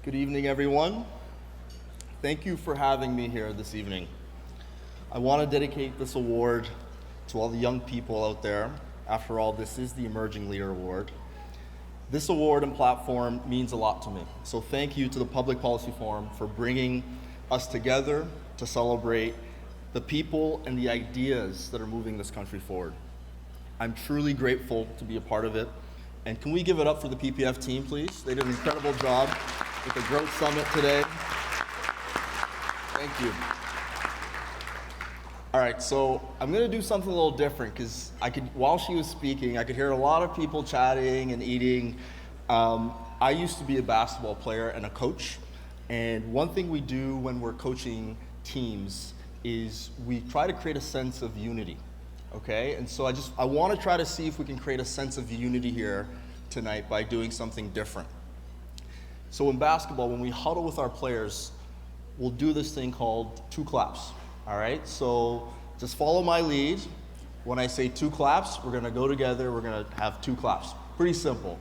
Good evening, everyone. Thank you for having me here this evening. I want to dedicate this award to all the young people out there. After all, this is the Emerging Leader Award. This award and platform means a lot to me. So thank you to the Public Policy Forum for bringing us together to celebrate the people and the ideas that are moving this country forward. I'm truly grateful to be a part of it. And can we give it up for the PPF team, please? They did an incredible job with the Growth Summit today. Thank you. All right, so I'm gonna do something a little different because while she was speaking, I could hear a lot of people chatting and eating. I used to be a basketball player and a coach. And one thing we do when we're coaching teams is we try to create a sense of unity. Okay, and so I want to try to see if we can create a sense of unity here tonight by doing something different. So in basketball, when we huddle with our players, we'll do this thing called 2 claps. All right, so just follow my lead. When I say 2 claps, we're gonna go together, we're gonna have 2 claps. Pretty simple.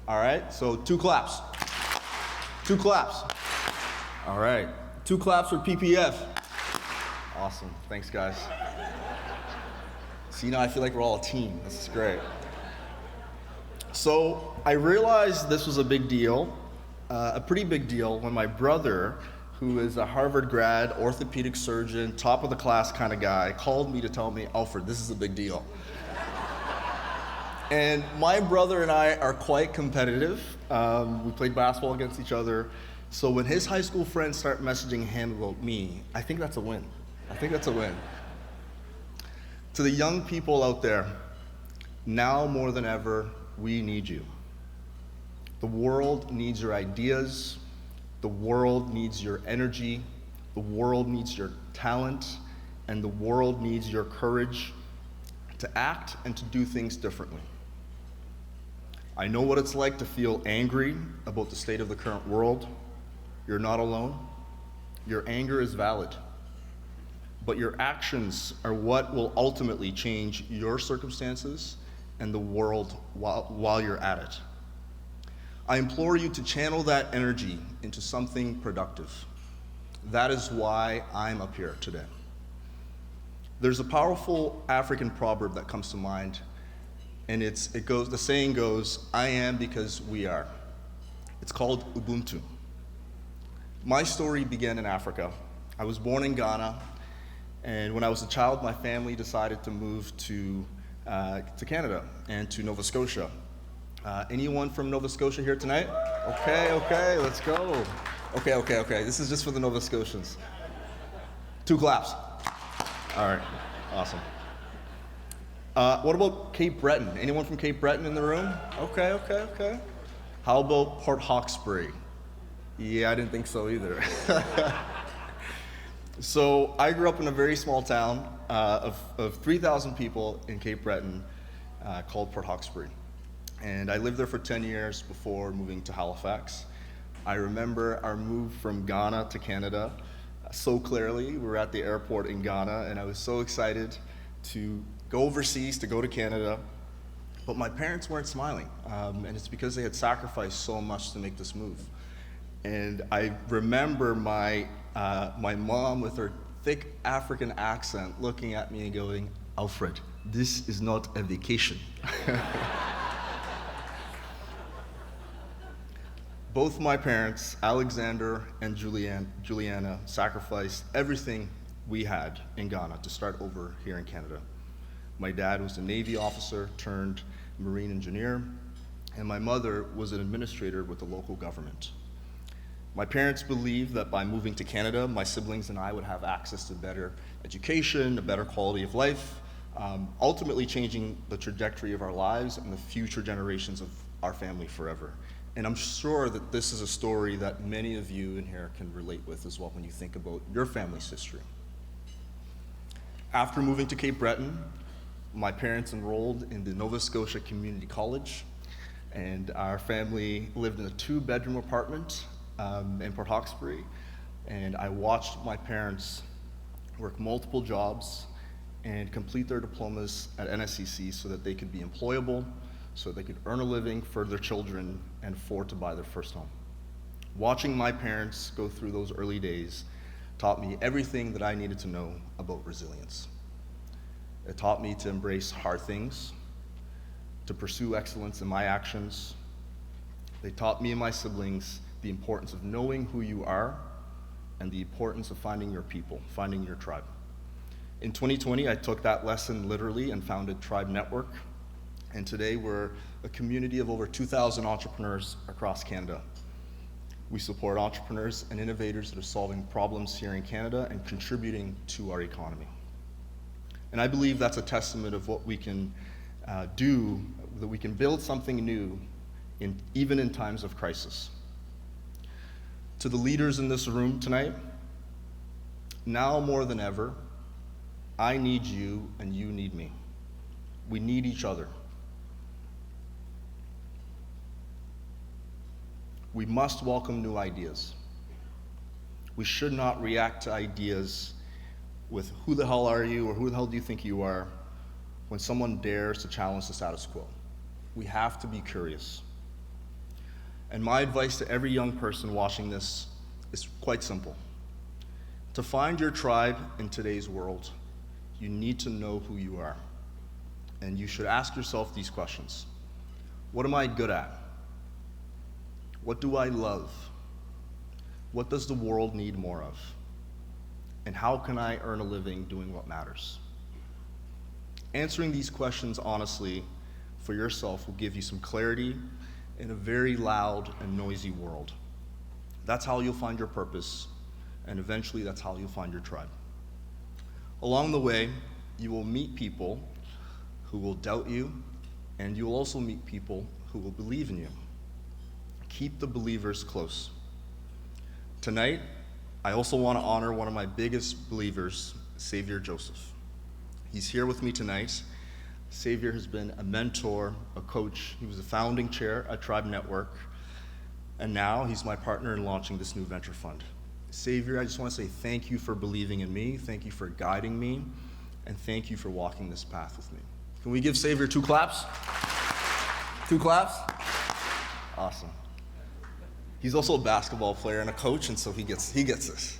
All right, so 2 claps. 2 claps. All right, 2 claps for PPF. Awesome, thanks guys. See, now I feel like we're all a team. This is great. So I realized this was a big deal, a pretty big deal, when my brother, who is a Harvard grad, orthopedic surgeon, top of the class kind of guy, called me to tell me, Alfred, this is a big deal. And my brother and I are quite competitive. We played basketball against each other. So when his high school friends start messaging him about me, I think that's a win. I think that's a win. To the young people out there, now more than ever, we need you. The world needs your ideas. The world needs your energy. The world needs your talent. And the world needs your courage to act and to do things differently. I know what it's like to feel angry about the state of the current world. You're not alone. Your anger is valid. But your actions are what will ultimately change your circumstances and the world while you're at it. I implore you to channel that energy into something productive. That is why I'm up here today. There's a powerful African proverb that comes to mind, and the saying goes, I am because we are. It's called Ubuntu. My story began in Africa. I was born in Ghana. And when I was a child, my family decided to move to Canada and to Nova Scotia. Anyone from Nova Scotia here tonight? Okay, let's go. Okay. This is just for the Nova Scotians. 2 claps. All right, awesome. What about Cape Breton? Anyone from Cape Breton in the room? Okay. How about Port Hawkesbury? Yeah, I didn't think so either. So I grew up in a very small town of 3,000 people in Cape Breton called Port Hawkesbury. And I lived there for 10 years before moving to Halifax. I remember our move from Ghana to Canada so clearly. We were at the airport in Ghana, and I was so excited to go overseas, to go to Canada. But my parents weren't smiling, and it's because they had sacrificed so much to make this move. And I remember my mom with her thick African accent looking at me and going, Alfred, this is not a vacation. Both my parents, Alexander and Juliana, sacrificed everything we had in Ghana to start over here in Canada. My dad was a Navy officer turned Marine engineer, and my mother was an administrator with the local government. My parents believed that by moving to Canada, my siblings and I would have access to better education, a better quality of life, ultimately changing the trajectory of our lives and the future generations of our family forever. And I'm sure that this is a story that many of you in here can relate with as well when you think about your family's history. After moving to Cape Breton, my parents enrolled in the Nova Scotia Community College, and our family lived in a 2-bedroom apartment in Port Hawkesbury, and I watched my parents work multiple jobs and complete their diplomas at NSCC so that they could be employable, so they could earn a living for their children and afford to buy their first home. Watching my parents go through those early days taught me everything that I needed to know about resilience. It taught me to embrace hard things, to pursue excellence in my actions. They taught me and my siblings the importance of knowing who you are and the importance of finding your people, finding your tribe. In 2020, I took that lesson literally and founded Tribe Network. And today we're a community of over 2,000 entrepreneurs across Canada. We support entrepreneurs and innovators that are solving problems here in Canada and contributing to our economy. And I believe that's a testament of what we can do, that we can build something new even in times of crisis. To the leaders in this room tonight, now more than ever, I need you and you need me. We need each other. We must welcome new ideas. We should not react to ideas with who the hell are you or who the hell do you think you are when someone dares to challenge the status quo. We have to be curious. And my advice to every young person watching this is quite simple. To find your tribe in today's world, you need to know who you are. And you should ask yourself these questions. What am I good at? What do I love? What does the world need more of? And how can I earn a living doing what matters? Answering these questions honestly for yourself will give you some clarity in a very loud and noisy world. That's how you'll find your purpose, and eventually that's how you'll find your tribe. Along the way, you will meet people who will doubt you, and you will also meet people who will believe in you. Keep the believers close. Tonight, I also want to honor one of my biggest believers, Xavier Joseph. He's here with me tonight. Xavier has been a mentor, a coach. He was the founding chair at Tribe Network, and now he's my partner in launching this new venture fund. Xavier, I just want to say thank you for believing in me, thank you for guiding me, and thank you for walking this path with me. Can we give Xavier 2 claps? 2 claps? Awesome. He's also a basketball player and a coach, and so he gets this.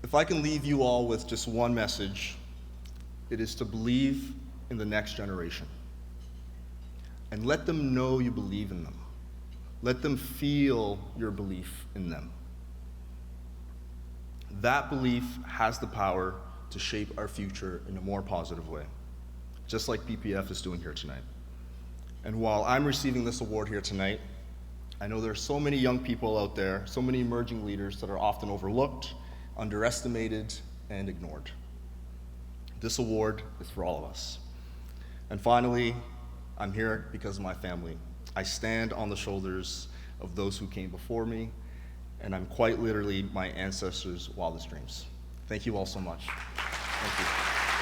If I can leave you all with just one message, it is to believe in the next generation. And let them know you believe in them. Let them feel your belief in them. That belief has the power to shape our future in a more positive way, just like BPF is doing here tonight. And while I'm receiving this award here tonight, I know there are so many young people out there, so many emerging leaders that are often overlooked, underestimated, and ignored. This award is for all of us. And finally, I'm here because of my family. I stand on the shoulders of those who came before me, and I'm quite literally my ancestors' wildest dreams. Thank you all so much. Thank you.